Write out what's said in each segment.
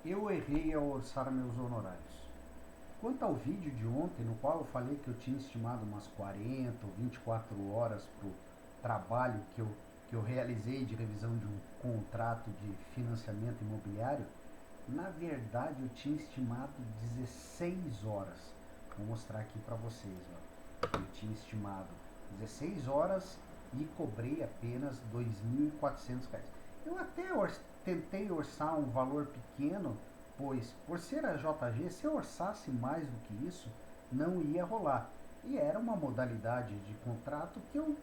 Eu errei ao orçar meus honorários. Quanto ao vídeo de ontem, no qual eu falei que eu tinha estimado umas 40 ou 24 horas para o trabalho que eu realizei de revisão de um contrato de financiamento imobiliário, na verdade eu tinha estimado 16 horas. Vou mostrar aqui para vocês. Ó. Eu tinha estimado 16 horas e cobrei apenas R$ 2.400. Eu até tentei orçar um valor pequeno, pois por ser a JG, se eu orçasse mais do que isso, não ia rolar. E era uma modalidade de contrato que eu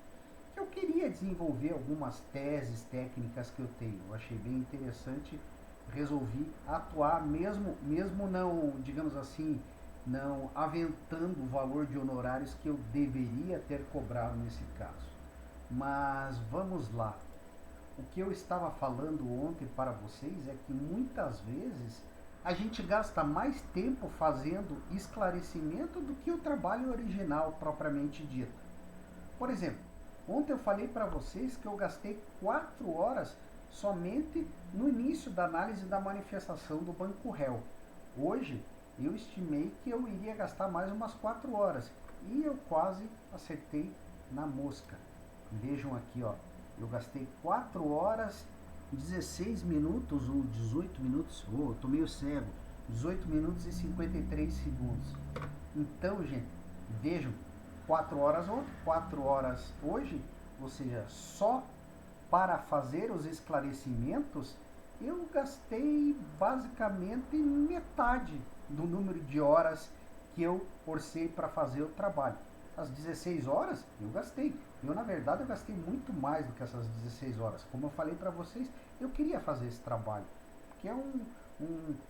queria desenvolver algumas teses técnicas que eu tenho. Eu achei bem interessante, resolvi atuar mesmo não, digamos assim, não aventando o valor de honorários que eu deveria ter cobrado nesse caso. Mas vamos lá. O que eu estava falando ontem para vocês é que muitas vezes a gente gasta mais tempo fazendo esclarecimento do que o trabalho original propriamente dito. Por exemplo, ontem eu falei para vocês que eu gastei 4 horas somente no início da análise da manifestação do banco réu. Hoje eu estimei que eu iria gastar mais umas 4 horas e eu quase acertei na mosca. Vejam aqui, ó, eu gastei 4 horas, 16 minutos ou 18 minutos, tô meio cego, 18 minutos e 53 segundos. Então, gente, vejam, 4 horas ontem, 4 horas hoje, ou seja, só para fazer os esclarecimentos, eu gastei basicamente metade do número de horas que eu orcei para fazer o trabalho. As 16 horas eu gastei. Na verdade, eu gastei muito mais do que essas 16 horas. Como eu falei para vocês, eu queria fazer esse trabalho, porque é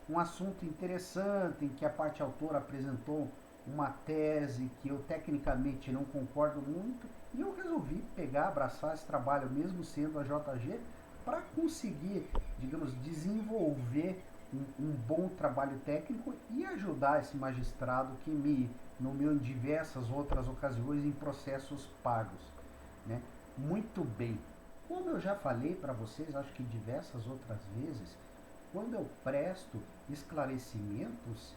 um assunto interessante, em que a parte autora apresentou uma tese que eu tecnicamente não concordo muito, e eu resolvi pegar, abraçar esse trabalho, mesmo sendo a JG, para conseguir, digamos, desenvolver um bom trabalho técnico e ajudar esse magistrado que me nomeou em diversas outras ocasiões em processos pagos. Né? Muito bem. Como eu já falei para vocês, acho que diversas outras vezes, quando eu presto esclarecimentos,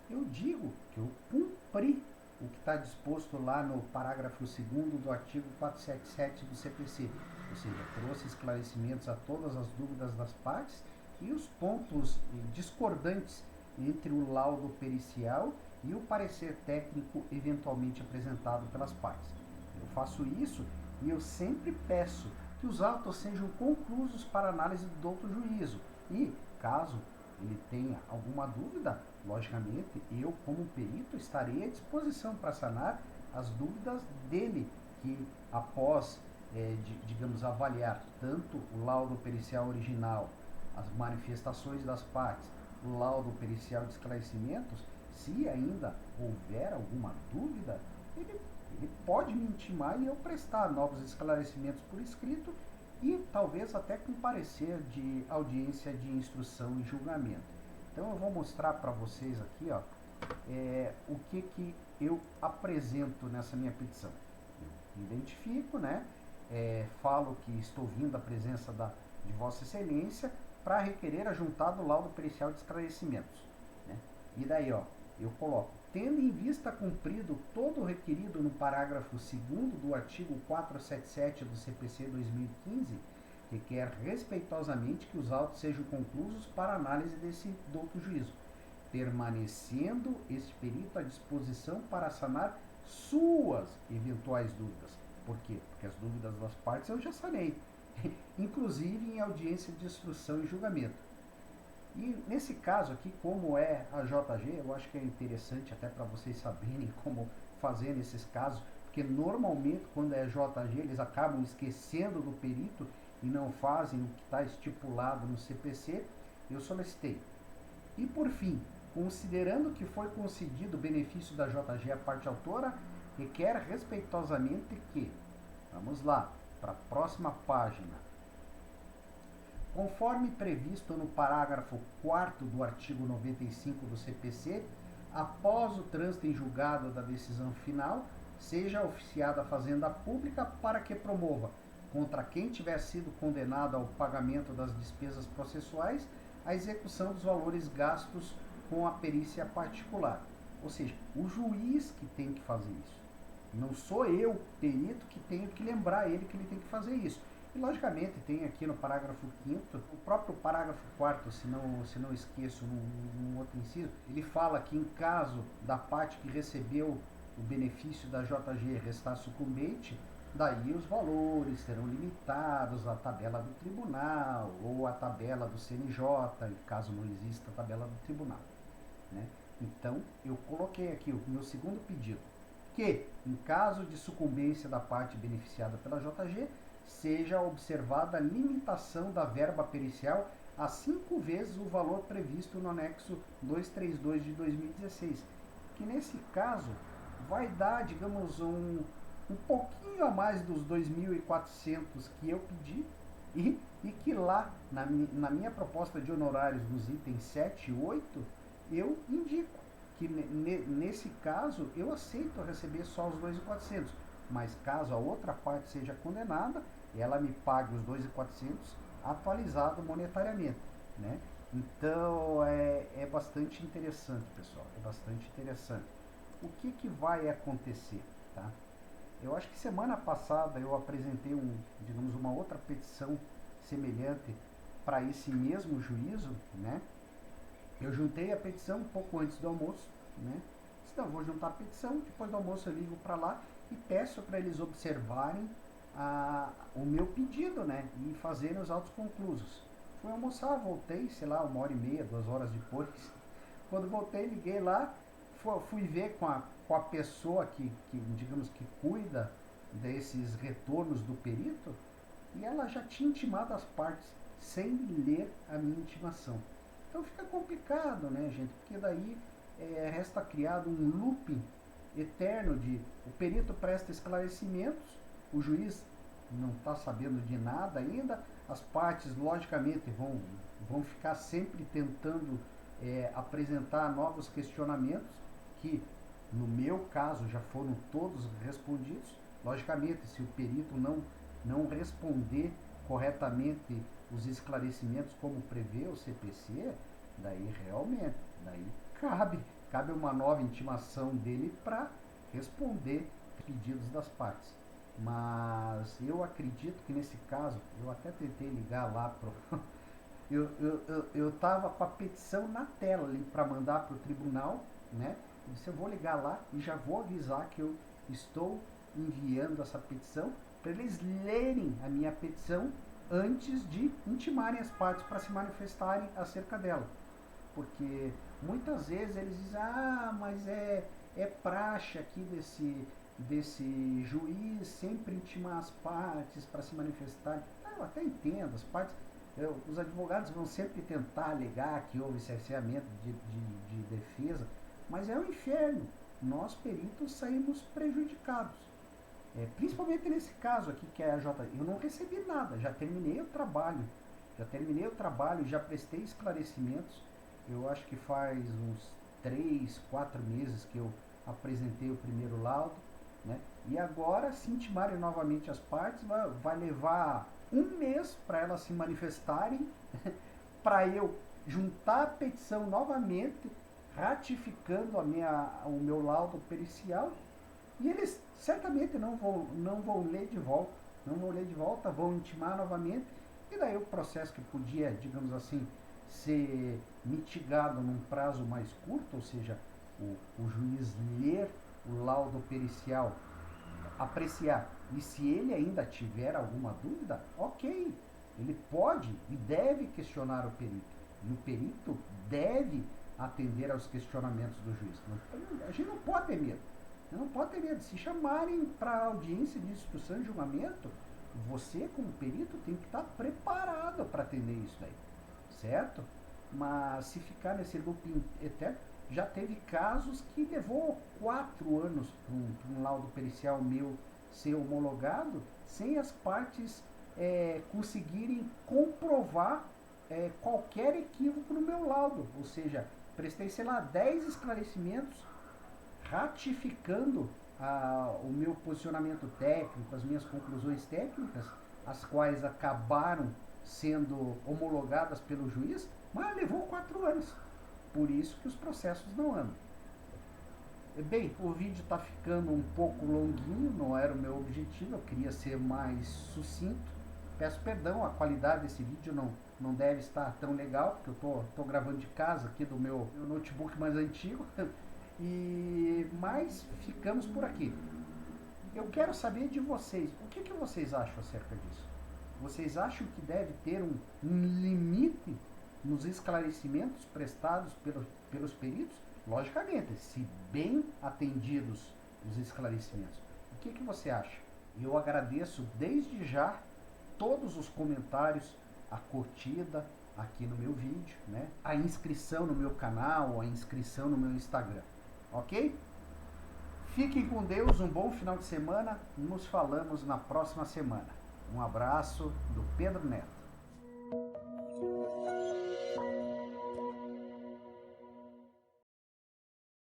eu digo que eu cumpri o que está disposto lá no parágrafo 2º do artigo 477 do CPC, ou seja, trouxe esclarecimentos a todas as dúvidas das partes e os pontos discordantes entre o laudo pericial e o parecer técnico eventualmente apresentado pelas partes. Eu faço isso e eu sempre peço que os autos sejam conclusos para análise do outro juízo e, caso ele tenha alguma dúvida, logicamente, eu como perito estarei à disposição para sanar as dúvidas dele, que após, digamos, avaliar tanto o laudo pericial original, as manifestações das partes, o laudo pericial de esclarecimentos, se ainda houver alguma dúvida, ele pode me intimar e eu prestar novos esclarecimentos por escrito e talvez até com parecer de audiência de instrução e julgamento. Então eu vou mostrar para vocês aqui, ó, o que eu apresento nessa minha petição. Eu identifico, né, falo que estou vindo à presença de Vossa Excelência para requerer a juntada do laudo pericial de esclarecimentos. Né? E daí, ó, eu coloco, tendo em vista cumprido todo o requerido no parágrafo 2º do artigo 477 do CPC 2015, requer respeitosamente que os autos sejam conclusos para análise desse douto juízo, permanecendo este perito à disposição para sanar suas eventuais dúvidas. Por quê? Porque as dúvidas das partes eu já sanei, inclusive em audiência de instrução e julgamento. E nesse caso aqui, como é a JG, eu acho que é interessante até para vocês saberem como fazer nesses casos, porque normalmente quando é JG eles acabam esquecendo do perito e não fazem o que está estipulado no CPC, eu solicitei. E por fim, considerando que foi concedido o benefício da JG à parte autora, requer respeitosamente que, vamos lá, para a próxima página, conforme previsto no parágrafo 4º do artigo 95 do CPC, após o trânsito em julgado da decisão final, seja oficiada a Fazenda Pública para que promova, contra quem tiver sido condenado ao pagamento das despesas processuais, a execução dos valores gastos com a perícia particular. Ou seja, o juiz que tem que fazer isso. Não sou eu, perito, que tenho que lembrar ele que ele tem que fazer isso. E, logicamente, tem aqui no parágrafo 5º, o próprio parágrafo 4º, se não esqueço, num outro inciso, ele fala que em caso da parte que recebeu o benefício da JG restar sucumbente, daí os valores serão limitados à tabela do tribunal ou à tabela do CNJ, caso não exista a tabela do tribunal. Né? Então, eu coloquei aqui o meu segundo pedido, que, em caso de sucumbência da parte beneficiada pela JG, seja observada a limitação da verba pericial a 5 vezes o valor previsto no anexo 232 de 2016, que nesse caso vai dar, digamos, um pouquinho a mais dos 2.400 que eu pedi e que lá, na minha proposta de honorários nos itens 7 e 8, eu indico que nesse caso eu aceito receber só os 2.400, mas caso a outra parte seja condenada, ela me pague os 2.400 atualizado monetariamente, né? Então é bastante interessante, pessoal, é bastante interessante. O que vai acontecer, tá? Eu acho que semana passada eu apresentei digamos, uma outra petição semelhante para esse mesmo juízo, né? Eu juntei a petição um pouco antes do almoço, né? Então, vou juntar a petição, depois do almoço eu ligo para lá e peço para eles observarem o meu pedido, né? E fazerem os autos conclusos. Fui almoçar, voltei, sei lá, 1h30, 2 horas depois. Quando voltei, liguei lá, fui ver com a pessoa que, digamos, que cuida desses retornos do perito, e ela já tinha intimado as partes sem ler a minha intimação. Então fica complicado, né, gente? Porque daí resta criado um looping eterno de o perito presta esclarecimentos, o juiz não está sabendo de nada ainda, as partes logicamente vão ficar sempre tentando apresentar novos questionamentos que no meu caso já foram todos respondidos. Logicamente, se o perito não responder corretamente os esclarecimentos como prevê o CPC, daí realmente, daí cabe uma nova intimação dele para responder pedidos das partes. Mas eu acredito que nesse caso, eu até tentei ligar lá pro eu estava com a petição na tela ali para mandar para o tribunal, né? Eu disse, eu vou ligar lá e já vou avisar que eu estou enviando essa petição para eles lerem a minha petição antes de intimarem as partes para se manifestarem acerca dela. Porque muitas vezes eles dizem, mas é praxe aqui desse juiz sempre intimar as partes para se manifestarem. Eu até entendo, as partes, os advogados vão sempre tentar alegar que houve cerceamento de defesa, mas é um inferno. Nós, peritos, saímos prejudicados. Principalmente nesse caso aqui, que é a J. Eu não recebi nada, já terminei o trabalho, já prestei esclarecimentos. Eu acho que faz uns 3, 4 meses que eu apresentei o primeiro laudo, né? E agora, se intimarem novamente as partes, vai levar 1 mês para elas se manifestarem, para eu juntar a petição novamente, ratificando o meu laudo pericial, e eles certamente não vão ler de volta, vão intimar novamente, e daí o processo que podia, digamos assim, ser mitigado num prazo mais curto, ou seja, o juiz ler o laudo pericial, apreciar, e se ele ainda tiver alguma dúvida, ok, ele pode e deve questionar o perito, e o perito deve atender aos questionamentos do juiz. A gente não pode ter medo. Não pode ter medo. Se chamarem para audiência de instrução e julgamento, você, como perito, tem que estar preparado para atender isso daí. Certo? Mas se ficar nesse looping eterno, já teve casos que levou 4 anos para um laudo pericial meu ser homologado, sem as partes conseguirem comprovar qualquer equívoco no meu laudo. Ou seja, prestei, sei lá, 10 esclarecimentos ratificando o meu posicionamento técnico, as minhas conclusões técnicas, as quais acabaram sendo homologadas pelo juiz, Mas levou 4 anos. Por isso que os processos não andam. Bem, o vídeo está ficando um pouco longuinho, não era o meu objetivo, eu queria ser mais sucinto. Peço perdão, a qualidade desse vídeo não deve estar tão legal, porque eu tô gravando de casa aqui do meu notebook mais antigo. Mas ficamos por aqui. Eu quero saber de vocês, o que vocês acham acerca disso? Vocês acham que deve ter um limite nos esclarecimentos prestados pelos peritos? Logicamente, se bem atendidos os esclarecimentos. O que você acha? Eu agradeço desde já todos os comentários, a curtida aqui no meu vídeo, né? A inscrição no meu canal, a inscrição no meu Instagram, ok? Fiquem com Deus, um bom final de semana, nos falamos na próxima semana. Um abraço do Pedro Neto.